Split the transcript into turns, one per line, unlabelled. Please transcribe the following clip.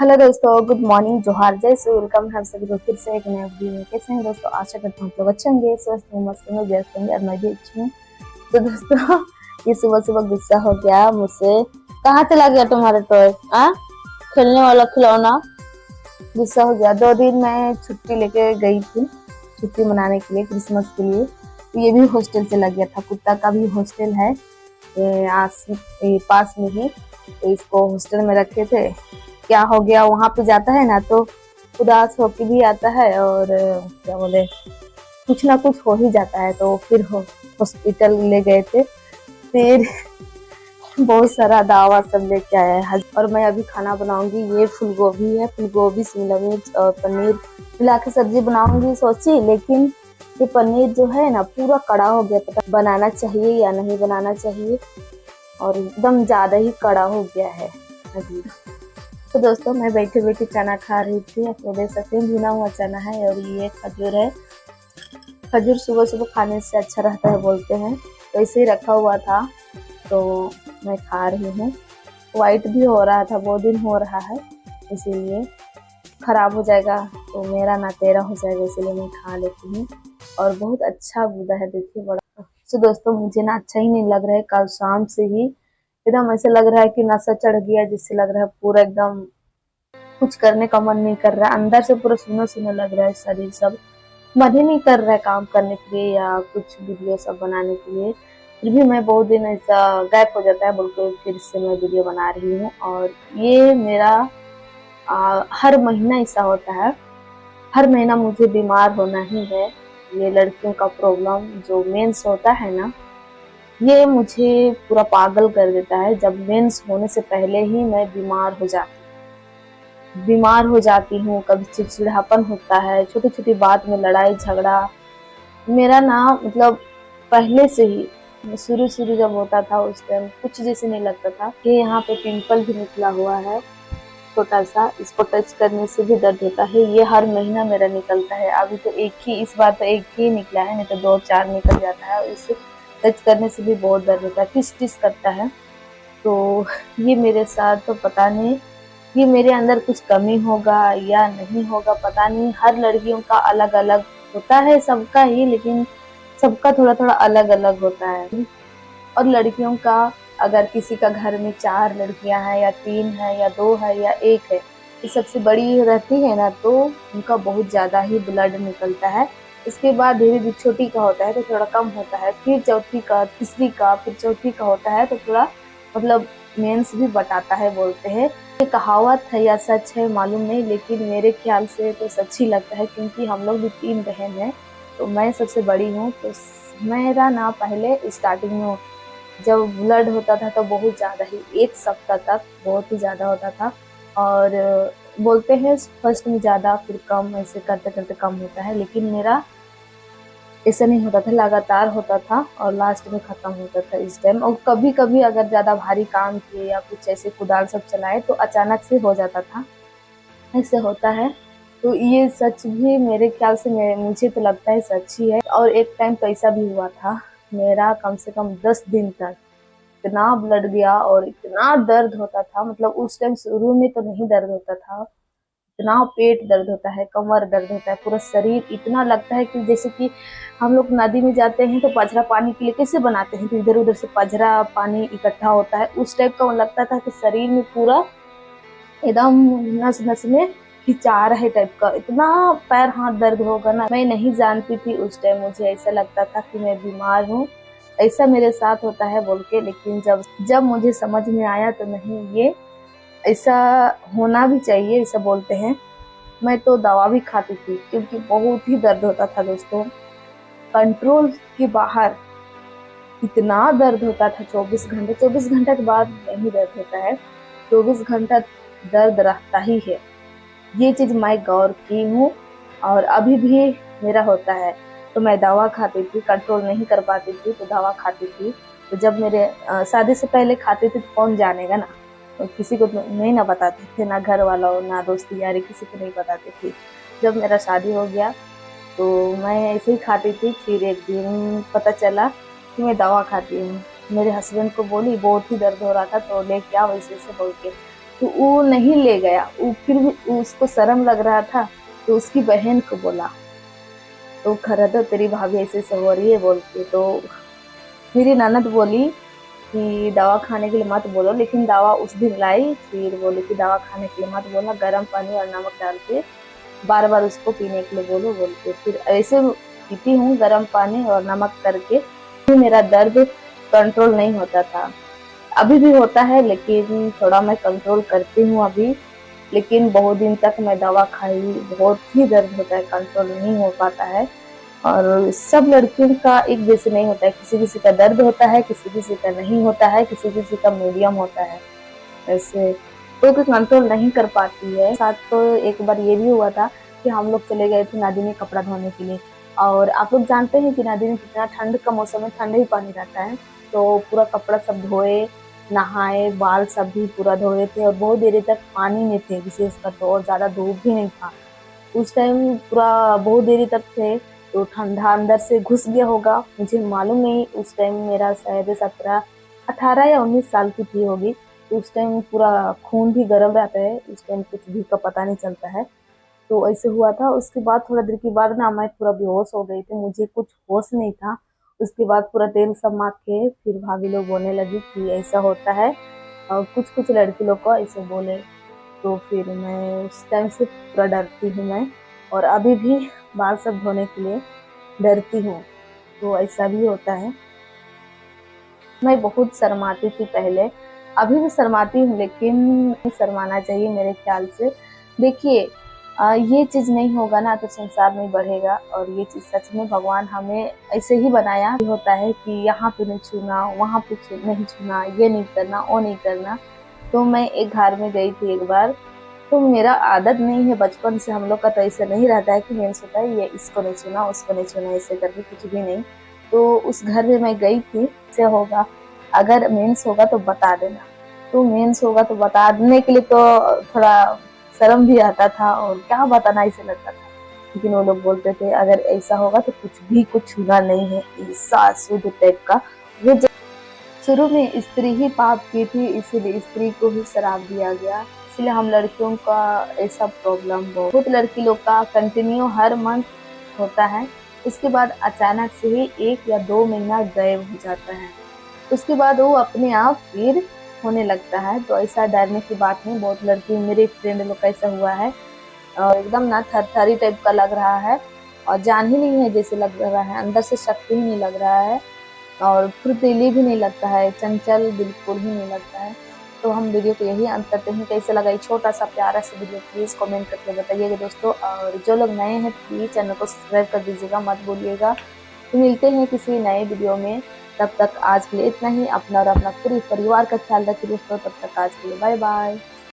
Hello दोस्तों, good morning, जोहार, जय श्री वेलकम है आप सभी को फिर से एक नए वीडियो में। कैसे हैं दोस्तों? आशा करता हूँ आप लोग अच्छे होंगे, स्वस्थ होंगे, मस्त होंगे, व्यस्त होंगे और मैं भी अच्छी हूँ। तो दोस्तों ये सुबह सुबह गुस्सा हो गया मुझसे। कहाँ चला गया तुम्हारा टॉय? खेलने वाला खिलौना। गुस्सा हो गया। 2 दिन मैं छुट्टी लेके गई थी, छुट्टी मनाने के लिए, क्रिसमस के लिए। तो ये भी हॉस्टल चला गया था। कुत्ता का भी हॉस्टल है पास में ही, तो इसको हॉस्टल में रखे थे। क्या हो गया, वहां पे जाता है ना तो उदास होके भी आता है और क्या बोले, कुछ ना कुछ हो ही जाता है। तो फिर हॉस्पिटल ले गए थे। फिर बहुत सारा दवा सब लेके आया है और मैं अभी खाना बनाऊंगी। ये फूल गोभी है, फूल गोभी, शिमला मिर्च और पनीर मिला के सब्जी बनाऊंगी सोची, लेकिन ये पनीर जो है ना पूरा कड़ा हो गया। पता बनाना चाहिए या नहीं बनाना चाहिए, और एकदम ज्यादा ही कड़ा हो गया है अभी। तो दोस्तों मैं बैठे बैठे चना खा रही थी। आप लोग देख सकते हैं भुना हुआ चना है और ये खजूर है। खजूर सुबह सुबह खाने से अच्छा रहता है बोलते हैं, तो ऐसे ही रखा हुआ था तो मैं खा रही हूँ। वाइट भी हो रहा था, बहुत दिन हो रहा है, इसीलिए खराब हो जाएगा तो मेरा ना तेरा हो जाएगा, इसीलिए मैं खा लेती हूँ। और बहुत अच्छा गूदा है, देखिए बड़ा। तो दोस्तों मुझे ना अच्छा ही नहीं लग रहा है। कल शाम से ही एकदम ऐसे लग रहा है कि नशा चढ़ गया, जिससे लग रहा है पूरा एकदम कुछ करने का मन नहीं कर रहा है। अंदर से पूरा सुना सुना लग रहा है, शरीर सब मन ही नहीं कर रहा है काम करने के लिए या कुछ वीडियो सब बनाने के लिए। फिर भी मैं बहुत दिन ऐसा गैप हो जाता है बोल के फिर से मैं वीडियो बना रही हूँ। और ये मेरा हर महीना ऐसा होता है। हर महीना मुझे बीमार होना ही है। ये लड़कियों का प्रॉब्लम जो मेंस होता है ना, ये मुझे पूरा पागल कर देता है। जब मेंस होने से पहले ही मैं बीमार हो जाती हूँ। कभी चिड़चिड़ापन होता है, छोटी छोटी बात में लड़ाई झगड़ा। मेरा ना मतलब पहले से ही शुरू शुरू जब होता था उस टाइम कुछ जैसे नहीं लगता था कि यहाँ पे पिंपल भी निकला हुआ है छोटा सा, इसको टच करने से भी दर्द होता है। ये हर महीना मेरा निकलता है। अभी तो इस बार तो एक ही निकला है, नहीं तो 2-4 निकल जाता है। इससे टच करने से भी बहुत दर्द होता है, टिस टिस करता है। तो ये मेरे साथ तो पता नहीं, ये मेरे अंदर कुछ कमी होगा या नहीं होगा पता नहीं। हर लड़कियों का अलग अलग होता है, सबका ही, लेकिन सबका थोड़ा थोड़ा अलग अलग होता है। और लड़कियों का, अगर किसी का घर में 4 लड़कियां हैं या 3 है या 2 है या 1 है, ये सबसे बड़ी रहती है ना, तो उनका बहुत ज्यादा ही ब्लड निकलता है। इसके बाद धीरे धीरे छोटी का होता है तो थोड़ा कम होता है, फिर चौथी का, तीसरी का, फिर चौथी का होता है तो थोड़ा मतलब मेंस भी बताता है बोलते हैं। ये कहावत है या सच है मालूम नहीं, लेकिन मेरे ख्याल से तो सच ही लगता है, क्योंकि हम लोग भी 3 बहन हैं तो मैं सबसे बड़ी हूँ। तो मेरा ना पहले स्टार्टिंग में जब ब्लड होता था तो बहुत ज़्यादा ही, 1 सप्ताह तक बहुत ही ज़्यादा होता था। और बोलते हैं फर्स्ट में ज़्यादा फिर कम, ऐसे करते करते कम होता है, लेकिन मेरा ऐसा नहीं होता था, लगातार होता था और लास्ट में खत्म होता था इस टाइम। और कभी कभी अगर ज़्यादा भारी काम किए या कुछ ऐसे कुदाल सब चलाए तो अचानक से हो जाता था, ऐसे होता है। तो ये सच भी मेरे ख्याल से मुझे तो लगता है सच ही है। और एक टाइम तो ऐसा भी हुआ था, मेरा कम से कम 10 दिन तक इतना ब्लड गया और इतना दर्द होता था। मतलब उस टाइम शुरू में तो नहीं दर्द होता था, इतना पेट दर्द होता है, कमर दर्द होता है, पूरा शरीर इतना लगता है कि जैसे कि हम लोग नदी में जाते हैं तो पजरा पानी के लिए कैसे बनाते हैं, तो इधर उधर से पजरा पानी इकट्ठा होता है, उस टाइप का लगता था कि शरीर में पूरा एकदम नस नस में खिंचा रहे टाइप का। इतना पैर हाथ दर्द होगा ना, मैं नहीं जानती थी उस टाइम। मुझे ऐसा लगता था कि मैं बीमार हूँ, ऐसा मेरे साथ होता है बोल के। लेकिन जब जब मुझे समझ में आया तो नहीं, ये ऐसा होना भी चाहिए, ऐसा बोलते हैं। मैं तो दवा भी खाती थी क्योंकि बहुत ही दर्द होता था दोस्तों, कंट्रोल के बाहर इतना दर्द होता था। 24 घंटे के बाद नहीं दर्द होता है, 24 घंटा दर्द रहता ही है। ये चीज मैं गौर की हूँ और अभी भी मेरा होता है। तो मैं दवा खाती थी, कंट्रोल नहीं कर पाती थी तो दवा खाती थी। तो जब मेरे शादी से पहले खाती थी तो कौन जानेगा ना, तो किसी को तो नहीं ना बताते थे, ना घर वालों ना दोस्ती यारी, किसी को नहीं बताती थी। जब मेरा शादी हो गया तो मैं ऐसे ही खाती थी। फिर एक दिन पता चला कि मैं दवा खाती हूँ। मेरे हस्बैंड को बोली बहुत ही दर्द हो रहा था तो लेके आओ ऐसे ऐसे बोल के। तो वो नहीं ले गया, वो फिर भी उसको शर्म लग रहा था, तो उसकी बहन को बोला, तो खरा तो तेरी भाभी ऐसे ऐसे हो रही है बोल के। तो मेरी ननद बोली कि दवा खाने के लिए मत बोलो, लेकिन दवा उस दिन लाई, फिर बोली कि दवा खाने के लिए मत बोला, गर्म पानी और नमक डाल के बार बार उसको पीने के लिए बोलो बोल के। फिर ऐसे पीती हूँ गर्म पानी और नमक करके, फिर मेरा दर्द कंट्रोल नहीं होता था। अभी भी होता है लेकिन थोड़ा मैं कंट्रोल करती हूँ अभी। लेकिन बहुत दिन तक मैं दवा खाई, बहुत ही दर्द होता है, कंट्रोल नहीं हो पाता है। और सब लड़कियों का एक जैसे नहीं होता है, किसी किसी का दर्द होता है, किसी किसी का नहीं होता है, किसी किसी का मीडियम होता है। ऐसे तो कोई कंट्रोल नहीं कर पाती है। साथ तो एक बार ये भी हुआ था कि हम लोग चले गए थे नदी में कपड़ा धोने के लिए, और आप लोग जानते हैं कि नदी में कितना ठंड का मौसम है, ठंडा ही पानी रहता है। तो पूरा कपड़ा सब धोए, नहाए, बाल सब भी पूरा धोए थे और बहुत देर तक पानी में थे विशेषकर, तो और ज्यादा धूप भी नहीं था उस टाइम, पूरा बहुत देरी तक थे। तो ठंडा अंदर से घुस गया होगा, मुझे मालूम नहीं। उस टाइम मेरा शायद 18 या 19 साल की थी होगी। तो उस टाइम पूरा खून भी गर्म रहता है, उस टाइम कुछ भी का पता नहीं चलता है। तो ऐसे हुआ था। उसके बाद थोड़ा देर के बाद ना मैं पूरा बेहोश हो गई थी, मुझे कुछ होश नहीं था। उसके बाद पूरा तेल सब माख के फिर भाभी लोग बोलने लगी कि ऐसा होता है, और कुछ कुछ लड़की लोग को ऐसे बोले। तो फिर मैं उस टाइम से पूरा डरती हूँ मैं, और अभी भी बाल सब धोने के लिए डरती हूँ। तो ऐसा भी होता है। मैं बहुत शर्माती थी पहले, अभी भी शर्माती हूँ, लेकिन नहीं शर्माना चाहिए मेरे ख्याल से। देखिए, ये चीज नहीं होगा ना तो संसार नहीं बढ़ेगा, और ये चीज सच में भगवान हमें ऐसे ही बनाया होता है कि यहाँ पे नहीं छूना, वहाँ पे नहीं छूना, ये नहीं करना, वो नहीं करना। तो मैं एक घर में गई थी एक बार, तो मेरा आदत नहीं है, बचपन से हम लोग का तो ऐसा नहीं रहता है कि मेंस होता है ये इसको नहीं छूना, उसको नहीं छूना, ऐसे करके कुछ भी नहीं। तो उस घर में मैं गई थी, से होगा, अगर मेंस होगा तो बता देना। तो मेंस होगा तो बताने के लिए तो थोड़ा शर्म भी आता था, और क्या बताना ऐसे लगता था। लेकिन वो लोग बोलते थे अगर ऐसा होगा तो कुछ भी कुछ छूना नहीं है, ऐसा शुद्ध टाइप का। वो शुरू में स्त्री ही पाप की थी, इसीलिए स्त्री को ही श्राप दिया गया। इसलिए हम लड़कियों का ऐसा प्रॉब्लम बहुत लड़की लोग का कंटिन्यू हर मंथ होता है। उसके बाद अचानक से ही 1 या 2 महीना गायब हो जाता है, उसके बाद वो अपने आप फिर होने लगता है। तो ऐसा डरने की बात नहीं, बहुत लड़की मेरे फ्रेंड लोग का ऐसा हुआ है, और एकदम ना थरथरी टाइप का लग रहा है, और जान ही नहीं है जैसे लग रहा है, अंदर से शक्ति ही नहीं लग रहा है, और फुर्तीली भी नहीं लगता है, चंचल बिल्कुल ही नहीं लगता है। तो हम वीडियो को यही अंत करते हैं। कैसे लगा ये छोटा सा प्यारा सा वीडियो, प्लीज़ कमेंट करके बताइएगा दोस्तों, और जो लोग नए हैं प्लीज़ चैनल को सब्सक्राइब कर दीजिएगा, मत भूलिएगा। तो मिलते हैं किसी नए वीडियो में, तब तक आज के लिए इतना ही। अपना और अपना पूरे परिवार का ख्याल रखिए दोस्तों, तब तक आज के लिए बाय बाय।